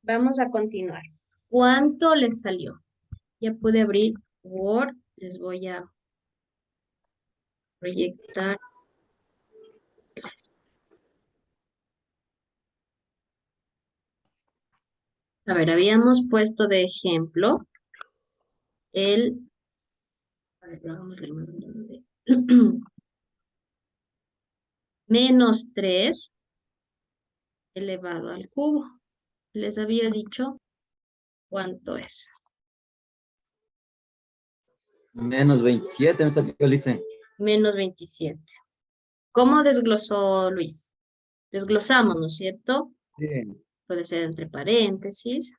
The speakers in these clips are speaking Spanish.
Vamos a continuar. ¿Cuánto les salió? Ya pude abrir Word. Les voy a proyectar. A ver, habíamos puesto de ejemplo el... A ver, hagámosle más grande. Menos 3 elevado al cubo. Les había dicho cuánto es. Menos 27 me salió, Lice. Menos 27. ¿Cómo desglosó Luis? Desglosamos, ¿no es cierto? Sí. Puede ser entre paréntesis,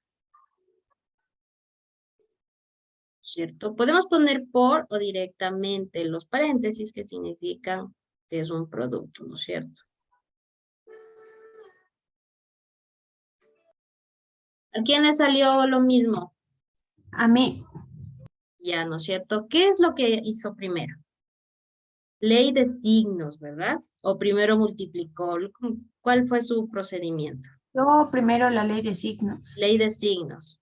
¿cierto? Podemos poner por o directamente los paréntesis que significan que es un producto, ¿no es cierto? ¿A quién le salió lo mismo? A mí, Ya, ¿no es cierto? ¿Qué es lo que hizo primero? Ley de signos, ¿verdad? O primero multiplicó. ¿Cuál fue su procedimiento? yo primero la ley de signos. Ley de signos.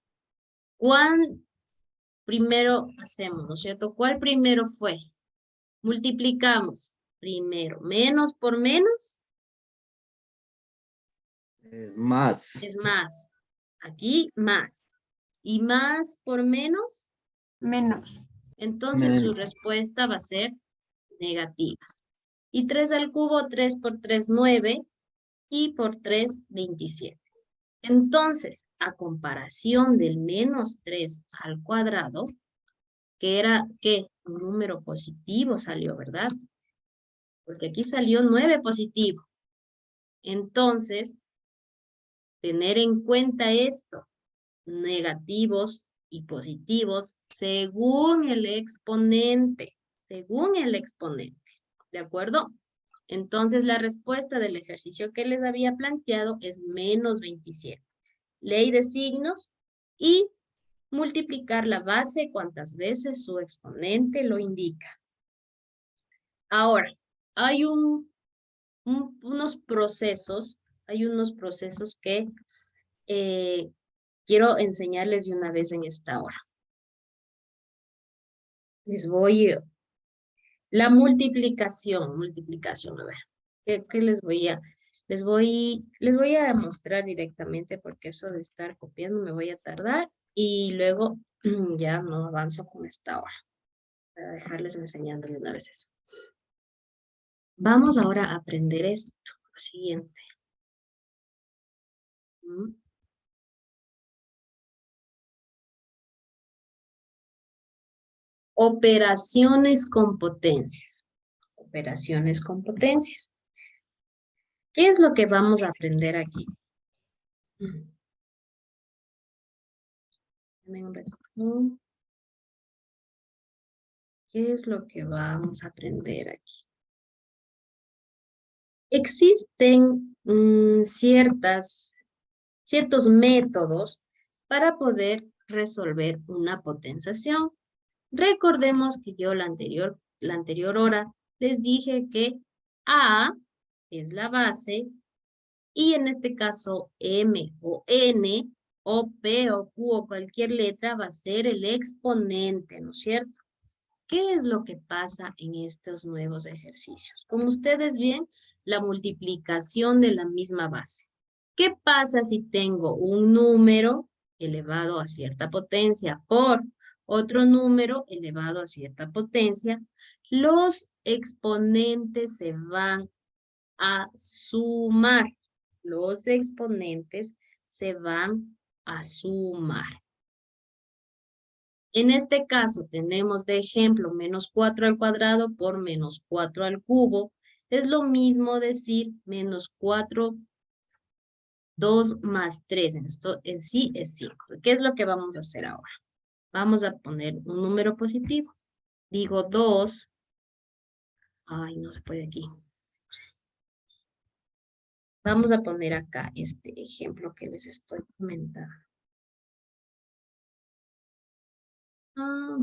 ¿Cuál primero hacemos, ¿no es cierto? ¿Cuál primero fue? Multiplicamos primero. Menos por menos Es más. es más. Aquí más. Y más por menos, Menos. entonces su Menos. respuesta va a ser negativa. Y 3 al cubo, 3 por 3, 9. Y por 3, 27. Entonces, a comparación del menos 3 al cuadrado, que era, ¿qué? Un número positivo salió, ¿verdad? Porque aquí salió 9 positivo. Entonces, tener en cuenta esto, negativos y positivos, según el exponente, ¿de acuerdo? Entonces, la respuesta del ejercicio que les había planteado es menos 27. Ley de signos y multiplicar la base cuantas veces su exponente lo indica. Ahora, hay unos procesos, que quiero enseñarles de una vez en esta hora. La multiplicación, a ver, ¿qué les voy a mostrar directamente porque eso de estar copiando me voy a tardar y luego ya no avanzo con esta hora, para dejarles enseñándole una vez eso. Vamos ahora a aprender esto, lo siguiente. ¿Mm? Operaciones con potencias. Operaciones con potencias. ¿Qué es lo que vamos a aprender aquí? Dame un ratito. ¿Qué es lo que vamos a aprender aquí? Existen ciertos métodos para poder resolver una potenciación. Recordemos que yo la anterior hora les dije que A es la base y en este caso M o N o P o Q o cualquier letra va a ser el exponente, ¿no es cierto? ¿Qué es lo que pasa en estos nuevos ejercicios? Como ustedes ven, la multiplicación de la misma base. ¿Qué pasa si tengo un número elevado a cierta potencia por otro número elevado a cierta potencia? Los exponentes se van a sumar. Los exponentes se van a sumar. En este caso tenemos de ejemplo menos 4 al cuadrado por menos 4 al cubo. Es lo mismo decir menos 4, 2 más 3. Esto en sí es 5. ¿Qué es lo que vamos a hacer ahora? Vamos a poner un número positivo. Digo 2. Ay, no se puede aquí. Vamos a poner acá este ejemplo que les estoy comentando. Ah,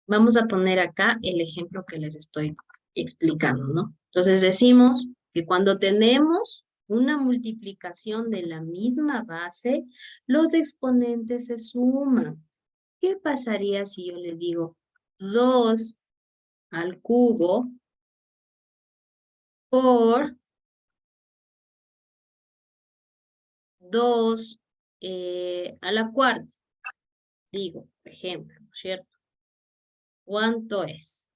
vamos a poner acá el ejemplo que les estoy explicando, ¿no? Entonces decimos que cuando tenemos una multiplicación de la misma base, los exponentes se suman. ¿Qué pasaría si yo le digo 2 al cubo por 2 a la cuarta? Digo, por ejemplo, ¿no es cierto? ¿Cuánto es?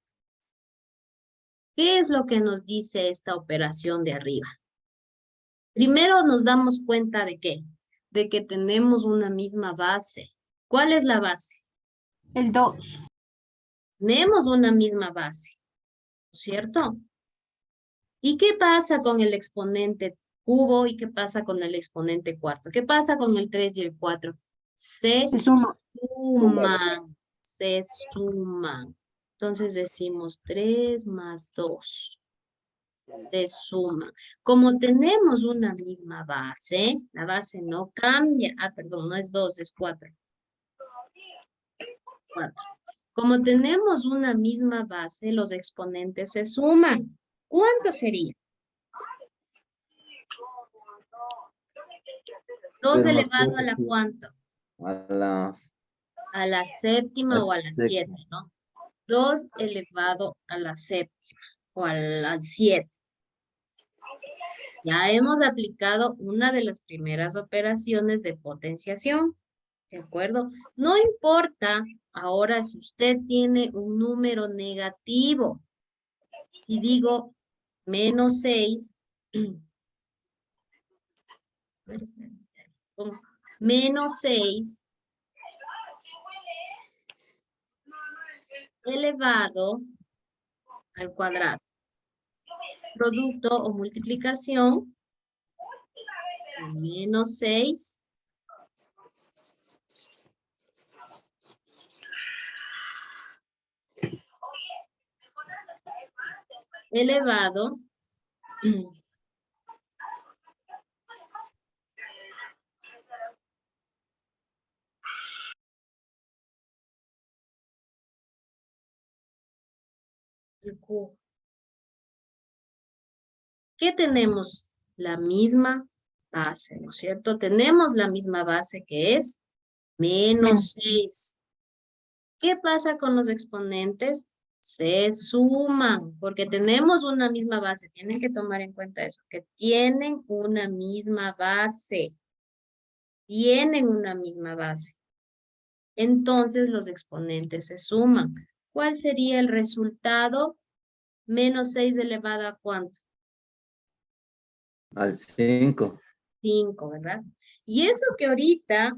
¿Qué es lo que nos dice esta operación de arriba? Primero nos damos cuenta de qué, de que tenemos una misma base. ¿Cuál es la base? El 2. Tenemos una misma base, ¿no es cierto? ¿Y qué pasa con el exponente cubo y qué pasa con el exponente cuarto? ¿Qué pasa con el 3 y el 4? Se Se suma. suman, se suman. Entonces decimos 3 más 2. Se suma. Como tenemos una misma base, la base no cambia. Ah, perdón, no es 2, es 4. 4. Como tenemos una misma base, los exponentes se suman. ¿Cuánto sería? 2 3 más elevado a 4, la sí. cuánto? A la A la séptima o a la 7, séptima. ¿no? 2 elevado a la séptima o al 7. Ya hemos aplicado una de las primeras operaciones de potenciación. ¿De acuerdo? No importa ahora si usted tiene un número negativo. Si digo menos 6, menos 6 elevado al cuadrado. Producto o multiplicación de menos 6 elevado al cubo. ¿Qué tenemos? La misma base, ¿no es cierto? Tenemos la misma base que es menos 6. ¿Qué pasa con los exponentes? Se suman, porque tenemos una misma base. Tienen que tomar en cuenta eso, que tienen una misma base. Tienen una misma base. Entonces los exponentes se suman. ¿Cuál sería el resultado? Menos 6 elevado a ¿cuánto? Al 5. 5, ¿verdad? Y eso que ahorita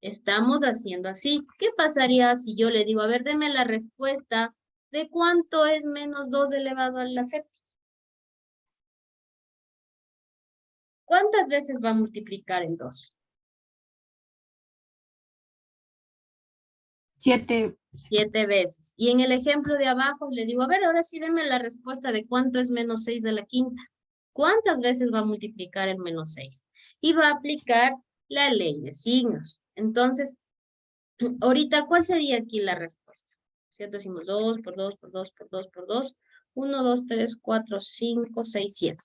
estamos haciendo así. ¿Qué pasaría si yo le digo, a ver, deme la respuesta de cuánto es menos 2 elevado a la séptima? ¿Cuántas veces va a multiplicar el 2? 7. 7 veces. Y en el ejemplo de abajo le digo, a ver, ahora sí deme la respuesta de cuánto es menos 6 a la quinta. ¿Cuántas veces va a multiplicar el menos 6? Y va a aplicar la ley de signos. Entonces, ahorita, ¿cuál sería aquí la respuesta? ¿Cierto? Decimos 2 por 2 por 2 por 2 por 2. 1, 2, 3, 4, 5, 6, 7.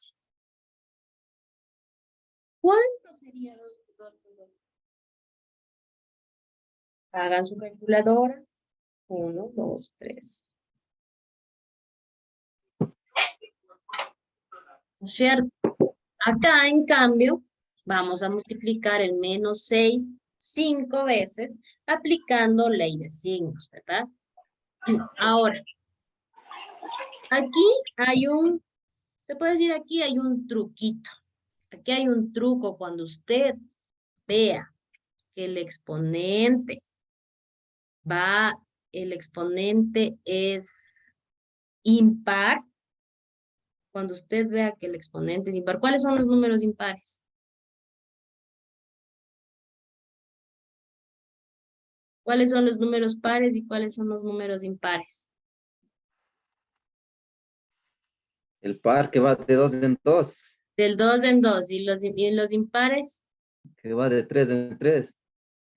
¿Cuánto sería 2 por 2 por 2? Hagan su calculadora. 1, 2, 3. ¿No es cierto? Acá, en cambio, vamos a multiplicar el menos 6 5 veces aplicando ley de signos, ¿verdad? Ahora, aquí hay se puede decir aquí hay un truquito. Aquí hay un truco cuando usted vea que el exponente es impar. Cuando usted vea que el exponente es impar, ¿cuáles son los números impares? ¿Cuáles son los números pares y cuáles son los números impares? El par que va de 2 en 2. Del 2 en 2 y los impares Que va de 3 en 3.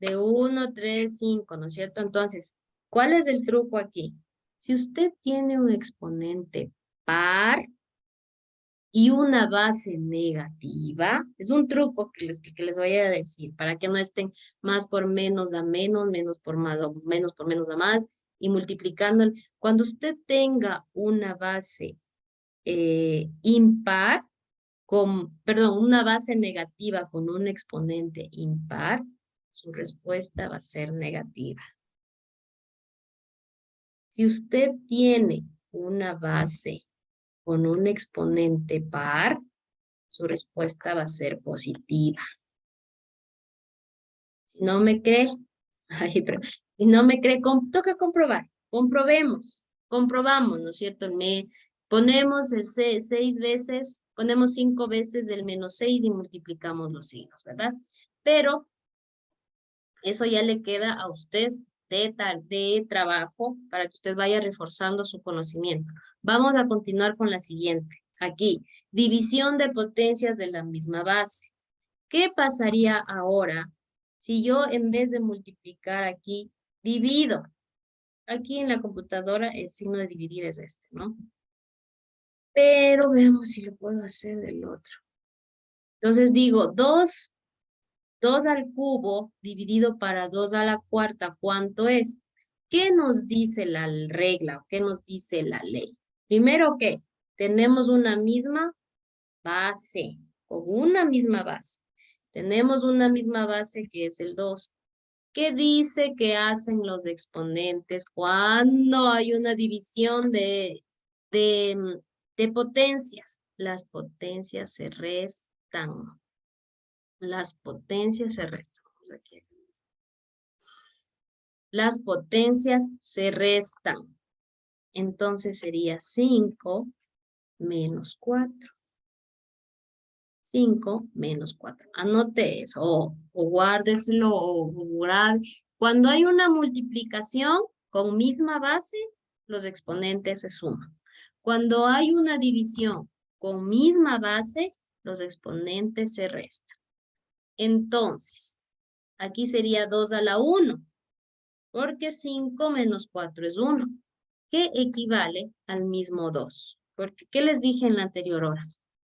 de 1, 3, 5, ¿no es cierto? Entonces, ¿cuál es el truco aquí? Si usted tiene un exponente par, y una base negativa, es un truco que les voy a decir, para que no estén más por menos a menos, menos por más o menos por menos a más, y multiplicando. Cuando usted tenga una base impar, perdón, una base negativa con un exponente impar, su respuesta va a ser negativa. Si usted tiene una base con un exponente par, su respuesta va a ser positiva. Si no me cree, si no me cree, toca comprobar. Comprobamos, ¿no es cierto? Ponemos el 6 veces, ponemos 5 veces el menos 6 y multiplicamos los signos, ¿verdad? Pero eso ya le queda a usted de trabajo para que usted vaya reforzando su conocimiento. Vamos a continuar con la siguiente. Aquí, división de potencias de la misma base. ¿Qué pasaría ahora si yo en vez de multiplicar aquí, divido? Aquí en la computadora el signo de dividir es este, ¿no? Pero veamos si lo puedo hacer del otro. Entonces digo, 2 al cubo dividido para 2 a la cuarta, ¿cuánto es? ¿Qué nos dice la regla o qué nos dice la ley? Primero que tenemos una misma base, con una misma base. Tenemos una misma base que es el 2. ¿Qué dice que hacen los exponentes cuando hay una división de potencias? Las potencias se restan. Las potencias se restan. Las potencias se restan. Entonces sería 5 menos 4. 5 menos 4. Anote eso, o guárdeselo, o grabe. Cuando hay una multiplicación con misma base, los exponentes se suman. Cuando hay una división con misma base, los exponentes se restan. Entonces, aquí sería 2 a la 1, porque 5 menos 4 es 1, que equivale al mismo 2. Porque, ¿qué les dije en la anterior hora?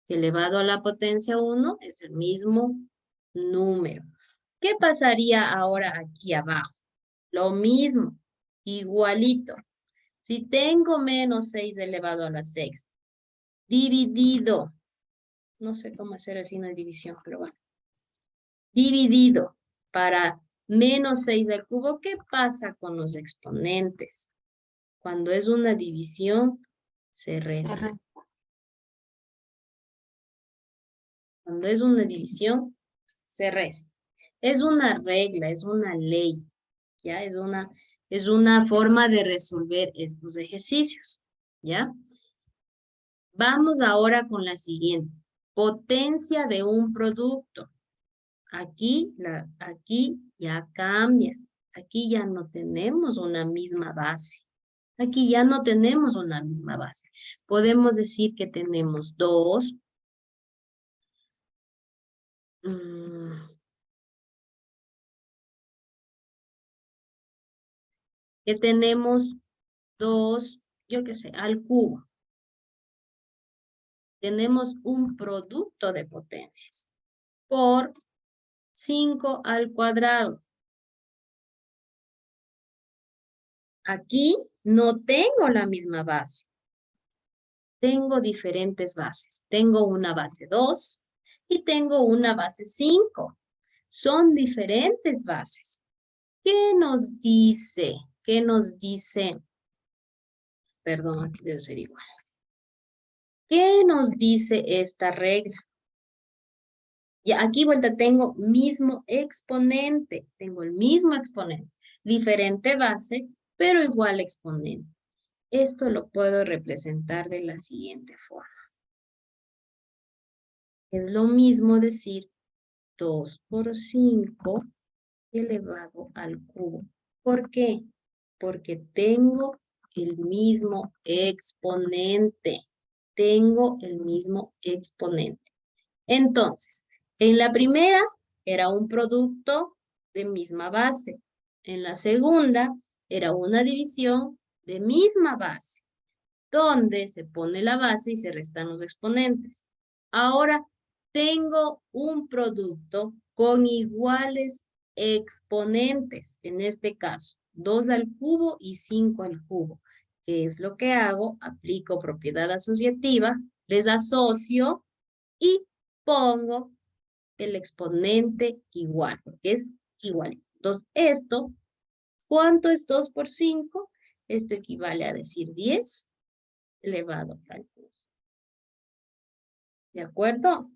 Elevado a la potencia 1 es el mismo número. ¿Qué pasaría ahora aquí abajo? Lo mismo, igualito. Si tengo menos 6 elevado a la sexta, dividido, no sé cómo hacer el signo de división, pero bueno, dividido para menos 6 al cubo, ¿qué pasa con los exponentes? Cuando es una división, se resta. Cuando es una división, se resta. Es una regla, es una ley, ¿ya? Es una forma de resolver estos ejercicios, ¿ya? Vamos ahora con la siguiente. Potencia de un producto. Aquí ya cambia. Aquí ya no tenemos una misma base. Aquí ya no tenemos una misma base. Podemos decir que tenemos 2. Que tenemos 2, yo qué sé, al cubo. Tenemos un producto de potencias por 5 al cuadrado. Aquí no tengo la misma base. Tengo diferentes bases. Tengo una base 2 y tengo una base 5. Son diferentes bases. ¿Qué nos dice? ¿Qué nos dice? Perdón, aquí debe ser igual. ¿Qué nos dice esta regla? Y aquí vuelta tengo mismo exponente. Tengo el mismo exponente. Diferente base, pero igual exponente. Esto lo puedo representar de la siguiente forma. Es lo mismo decir 2 por 5 elevado al cubo. ¿Por qué? Porque tengo el mismo exponente. Tengo el mismo exponente. Entonces, en la primera era un producto de misma base. En la segunda era una división de misma base, donde se pone la base y se restan los exponentes. Ahora tengo un producto con iguales exponentes, en este caso, 2 al cubo y 5 al cubo. ¿Qué es lo que hago? Aplico propiedad asociativa, les asocio y pongo el exponente igual, porque es igual. Entonces, esto, ¿cuánto es 2 por 5? Esto equivale a decir 10 elevado al cubo. ¿De acuerdo?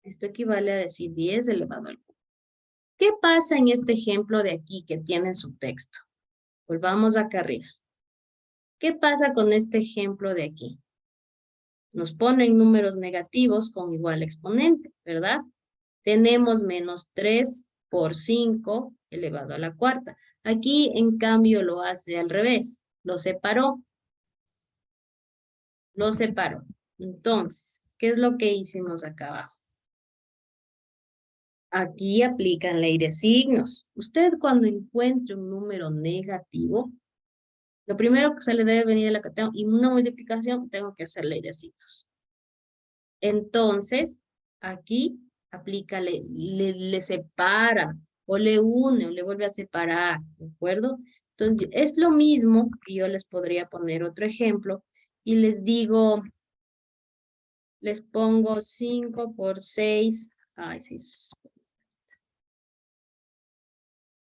Esto equivale a decir 10 elevado al cubo. ¿Qué pasa en este ejemplo de aquí que tiene en su texto? Volvamos acá arriba. ¿Qué pasa con este ejemplo de aquí? Nos ponen números negativos con igual exponente, ¿verdad? Tenemos menos 3 por 5 elevado a la cuarta. Aquí, en cambio, lo hace al revés. Lo separó. Lo separó. Entonces, ¿qué es lo que hicimos acá abajo? Aquí aplican ley de signos. Usted cuando encuentre un número negativo, lo primero que se le debe venir a la que tengo, y una multiplicación, tengo que hacer ley de signos. Entonces, aquí aplica, le separa, o le une, o le vuelve a separar, ¿de acuerdo? Entonces, es lo mismo que yo les podría poner otro ejemplo, y les digo, les pongo 5 por 6, ay, sí,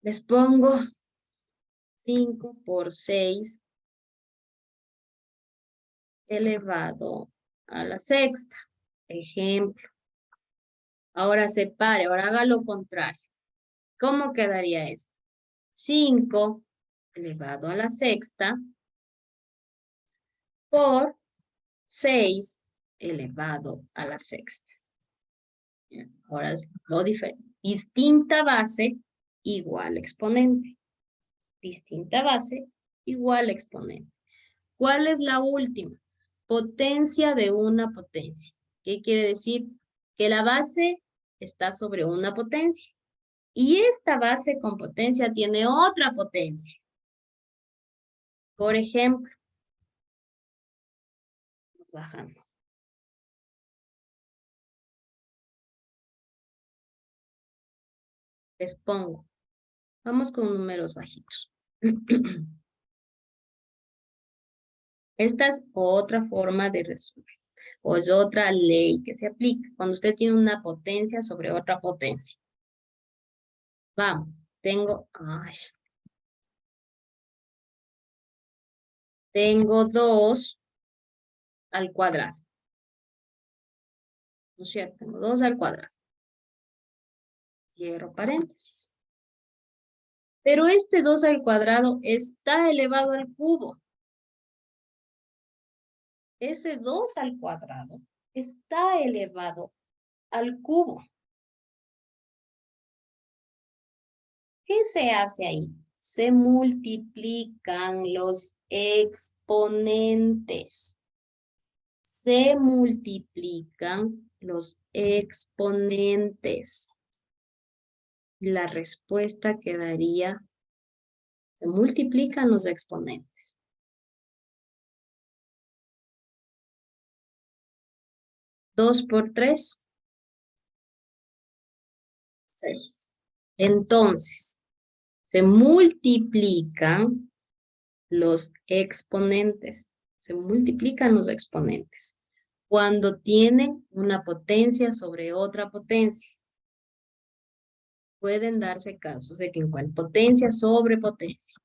les pongo 5 por 6 elevado a la sexta. Ejemplo. Ahora separe, ahora haga lo contrario. ¿Cómo quedaría esto? 5 elevado a la sexta por 6 elevado a la sexta. Bien, ahora es lo diferente. Distinta base igual exponente. Distinta base igual exponente. ¿Cuál es la última? Potencia de una potencia. ¿Qué quiere decir? Que la base está sobre una potencia. Y esta base con potencia tiene otra potencia. Por ejemplo, vamos bajando. Les pongo. Vamos con números bajitos. Esta es otra forma de resolver. O es otra ley que se aplica cuando usted tiene una potencia sobre otra potencia. Vamos, tengo 2 al cuadrado. ¿No es cierto? Tengo 2 al cuadrado. Cierro paréntesis. Pero este 2 al cuadrado está elevado al cubo. Ese 2 al cuadrado está elevado al cubo. ¿Qué se hace ahí? Se multiplican los exponentes. Se multiplican los exponentes. La respuesta quedaría, se multiplican los exponentes. 2 por 3, 6. Entonces, se multiplican los exponentes. Se multiplican los exponentes cuando tienen una potencia sobre otra potencia. Pueden darse casos de que igual potencia sobre potencia.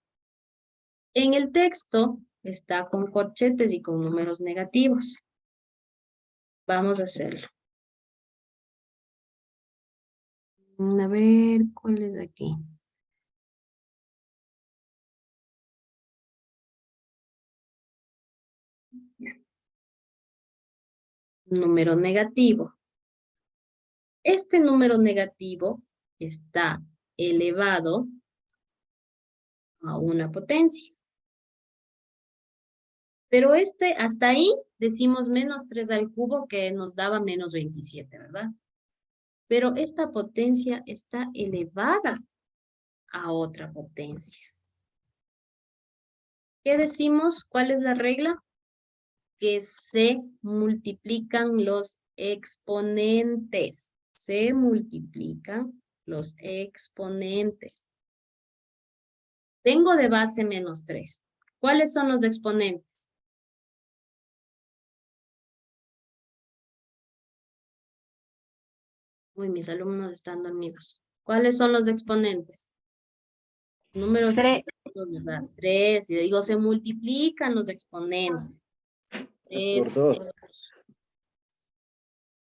En el texto está con corchetes y con números negativos. Vamos a hacerlo. A ver, ¿cuál es aquí? Número negativo. Este número negativo está elevado a una potencia. Pero hasta ahí decimos menos 3 al cubo que nos daba menos 27, ¿verdad? Pero esta potencia está elevada a otra potencia. ¿Qué decimos? ¿Cuál es la regla? Que se multiplican los exponentes. Se multiplican los exponentes. Tengo de base menos 3. ¿Cuáles son los exponentes? Uy, mis alumnos están dormidos. ¿Cuáles son los exponentes? Números Tres. chiquitos, ¿verdad? 3. Y digo, se multiplican los exponentes. 3 3 por 2. 2.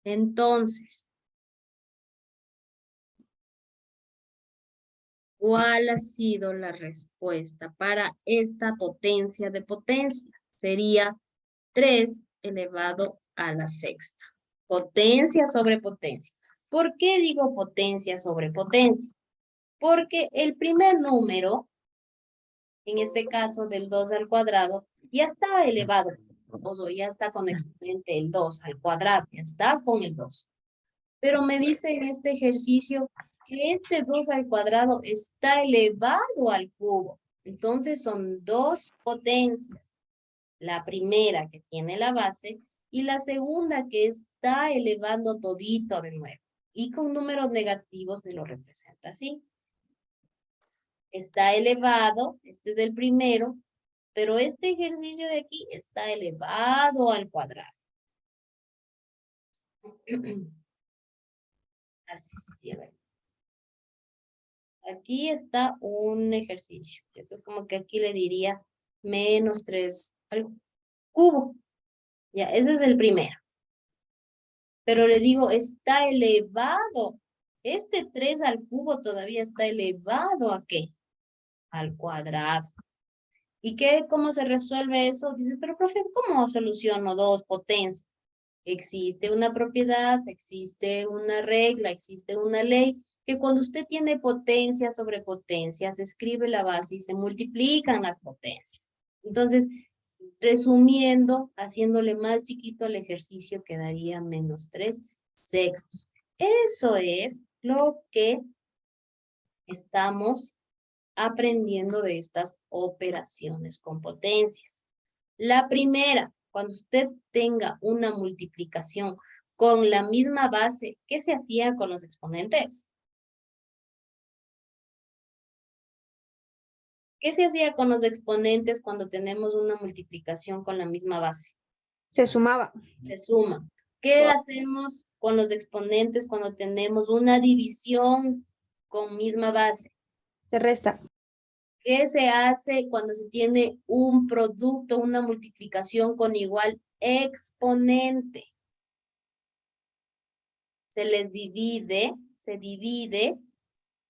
Entonces, ¿cuál ha sido la respuesta para esta potencia de potencia? Sería 3 elevado a la sexta. Potencia sobre potencia. ¿Por qué digo potencia sobre potencia? Porque el primer número, en este caso del 2 al cuadrado, ya está elevado. O sea, ya está con exponente el 2 al cuadrado, ya está con el 2. Pero me dice en este ejercicio que este 2 al cuadrado está elevado al cubo. Entonces son dos potencias. La primera que tiene la base y la segunda que está elevando todito de nuevo. Y con números negativos se lo representa así. Está elevado, este es el primero, pero este ejercicio de aquí está elevado al cuadrado. Así, a ver. Aquí está un ejercicio. Entonces, como que aquí le diría menos 3 al cubo. Ya, ese es el primero. Pero le digo, está elevado. Este 3 al cubo todavía está elevado ¿a qué? Al cuadrado. ¿Y qué, cómo se resuelve eso? Dice, pero profe, ¿cómo soluciono dos potencias? Existe una propiedad, existe una regla, existe una ley, que cuando usted tiene potencia sobre potencia, se escribe la base y se multiplican las potencias. Entonces, resumiendo, haciéndole más chiquito el ejercicio, quedaría menos 3 sextos. Eso es lo que estamos aprendiendo de estas operaciones con potencias. La primera, cuando usted tenga una multiplicación con la misma base, ¿qué se hacía con los exponentes? ¿Qué se hacía con los exponentes cuando tenemos una multiplicación con la misma base? Se sumaba. Se suma. ¿Qué hacemos con los exponentes cuando tenemos una división con misma base? Se resta. ¿Qué se hace cuando se tiene un producto, una multiplicación con igual exponente? Se les divide, se divide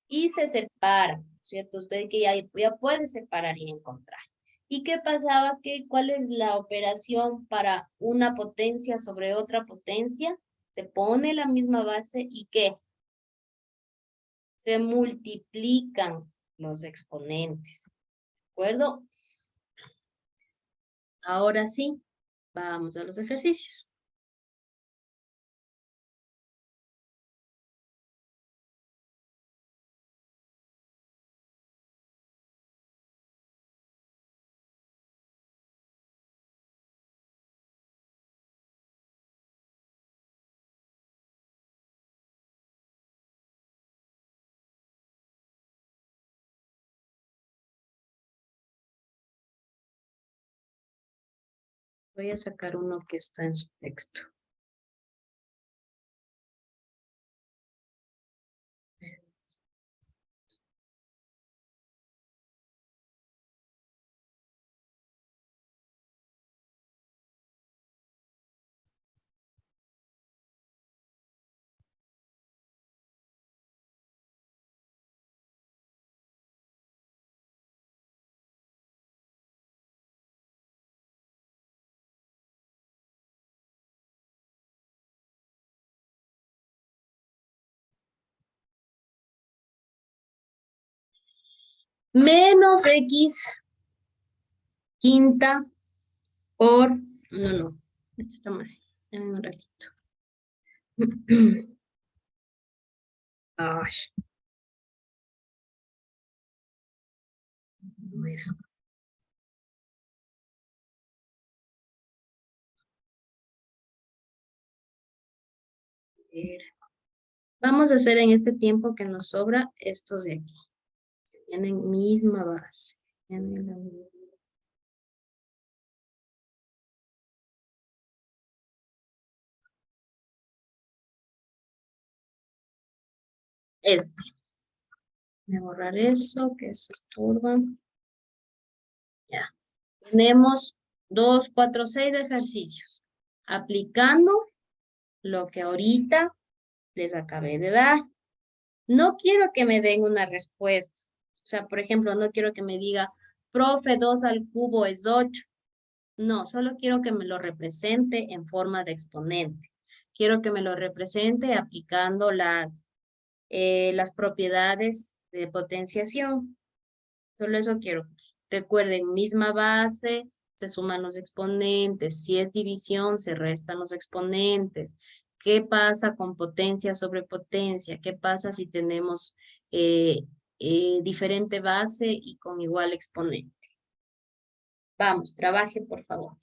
y se separa, ¿cierto? Usted que ya puede separar y encontrar. ¿Y qué pasaba? ¿Cuál es la operación para una potencia sobre otra potencia? Se pone la misma base y ¿qué? Se multiplican los exponentes. ¿De acuerdo? Ahora sí, vamos a los ejercicios. Voy a sacar uno que está en su texto. Menos X quinta por... No. Este está mal. Dame un ratito. Ay. Mira. ver. Vamos a hacer en este tiempo que nos sobra estos de aquí. Tienen misma base. Tienen la misma. Este. Voy a borrar eso, que eso estorba. Ya. Tenemos 2, 4, 6 ejercicios. Aplicando lo que ahorita les acabé de dar. No quiero que me den una respuesta. O sea, por ejemplo, no quiero que me diga, profe, 2 al cubo es 8. No, solo quiero que me lo represente en forma de exponente. Quiero que me lo represente aplicando las propiedades de potenciación. Solo eso quiero. Recuerden, misma base, se suman los exponentes. Si es división, se restan los exponentes. ¿Qué pasa con potencia sobre potencia? ¿Qué pasa si tenemos eh, diferente base y con igual exponente? Vamos, trabaje, por favor.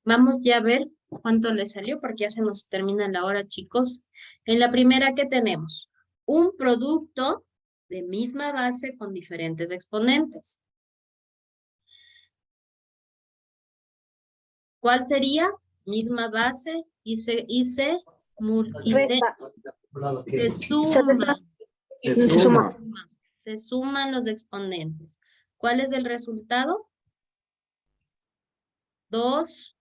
Vamos ya a ver cuánto le salió porque ya se nos termina la hora, chicos. En la primera, ¿qué tenemos? Un producto de misma base con diferentes exponentes. ¿Cuál sería? Misma base y se Resta. suma. Se suma. Se suman los exponentes. ¿Cuál es el resultado? 2.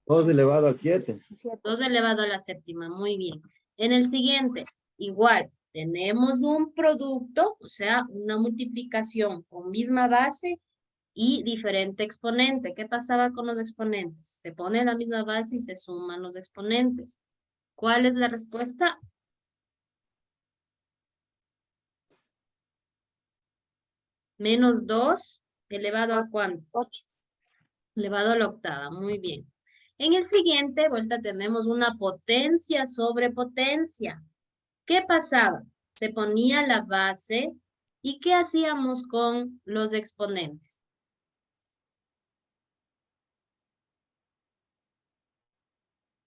2 elevado al 7. 2 elevado a la séptima, muy bien. En el siguiente, igual, tenemos un producto, o sea, una multiplicación con misma base y diferente exponente. ¿Qué pasaba con los exponentes? Se pone la misma base y se suman los exponentes. ¿Cuál es la respuesta? Menos 2 elevado a ¿cuánto? 8. Elevado a la octava, muy bien. En el siguiente, vuelta, tenemos una potencia sobre potencia. ¿Qué pasaba? Se ponía la base y ¿qué hacíamos con los exponentes?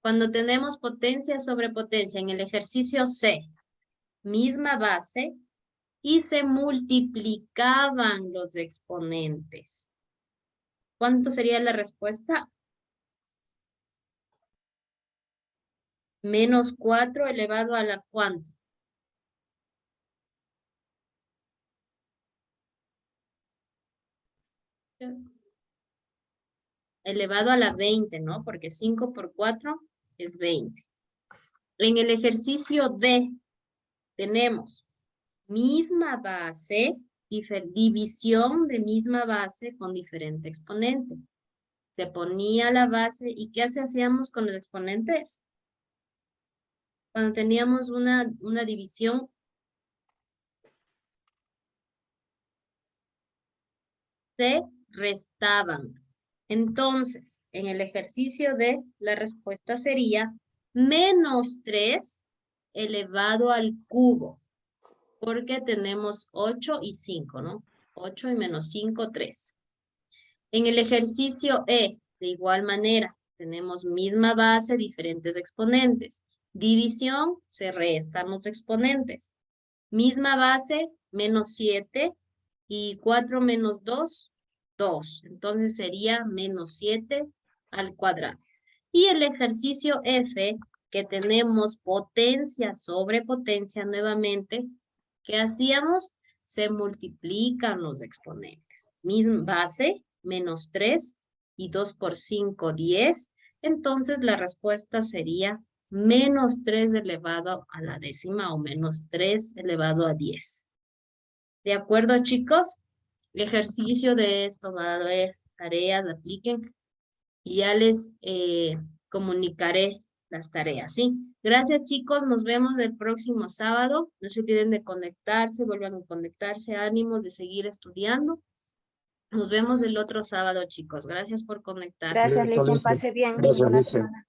Cuando tenemos potencia sobre potencia en el ejercicio C, misma base y se multiplicaban los exponentes. ¿Cuánto sería la respuesta? Menos 4 elevado a la ¿cuánto? Elevado a la 20, ¿no? Porque 5 por 4 es 20. En el ejercicio D tenemos misma base, división de misma base con diferente exponente. Se ponía la base y ¿qué hacíamos con los exponentes? Cuando teníamos una división, se restaban. Entonces, en el ejercicio D, la respuesta sería menos 3 elevado al cubo. Porque tenemos 8 y 5, ¿no? 8 y menos 5, 3. En el ejercicio E, de igual manera, tenemos misma base, diferentes exponentes. División, se restan los exponentes. Misma base, menos 7 y 4 menos 2, 2. Entonces sería menos 7 al cuadrado. Y el ejercicio F, que tenemos potencia sobre potencia nuevamente, ¿qué hacíamos? Se multiplican los exponentes. Misma base, menos 3 y 2 por 5, 10. Entonces la respuesta sería menos 3 elevado a la décima o menos 3 elevado a 10. ¿De acuerdo, chicos? El ejercicio de esto va a haber tareas, apliquen y ya les comunicaré las tareas, ¿sí? Gracias, chicos. Nos vemos el próximo sábado. No se olviden de conectarse, vuelvan a conectarse, ánimos de seguir estudiando. Nos vemos el otro sábado, chicos. Gracias por conectarse. Gracias, Licen. Pase bien. Gracias, Buena Licen. semana.